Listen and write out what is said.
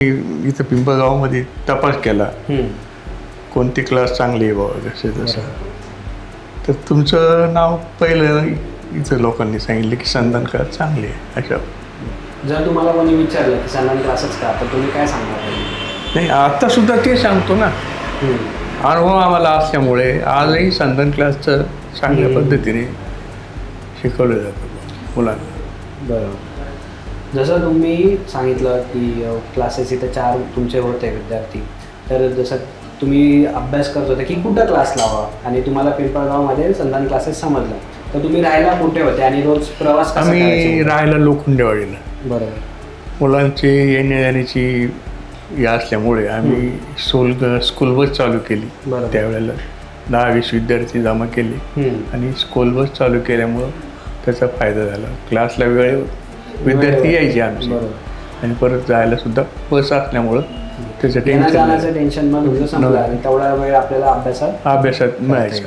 इथं पिंपळगावमध्ये तपास केला कोणती क्लास चांगली आहे बाबा जसे तसं. तर तुमचं नाव पहिलं इथं लोकांनी सांगितलं की संधान क्लास चांगली आहे अशा. जर तुम्हाला कोणी विचारलं की संधान क्लासच का, तर तुम्ही काय सांगणार? नाही आत्तासुद्धा ते सांगतो ना, अनुभव आम्हाला असल्यामुळे आजही संधान क्लासचं चांगल्या पद्धतीने शिकवलं जातं मुलांना. बरोबर. जसं तुम्ही सांगितलं की क्लासेस इथं 4 तुमचे होते विद्यार्थी, तर जसं तुम्ही अभ्यास करत होते की कुठं क्लास लावा आणि तुम्हाला पिंपळगावमध्ये संधान क्लासेस समजलं, तर तुम्ही राहायला कुठे होते आणि रोज प्रवास कसा आम्ही करायचे? राहायला लोखंडेवाडीला. बरोबर. मुलांची येण्या जाण्याची या असल्यामुळे आम्ही स्कूल बस चालू केली. बरोबर. त्यावेळेला 10-20 विद्यार्थी जमा केले आणि स्कूल बस चालू केल्यामुळं त्याचा फायदा झाला. क्लासला वेळ विद्यार्थी यायचे आमचे बरोबर. आणि परत जायला सुद्धा बस असल्यामुळं त्याचं येण्या टेन्शन जाण्याचं टेन्शन मग तुमचं संपलं आणि तेवढा वेळ आपल्याला अभ्यासात अभ्यासात मिळायचं.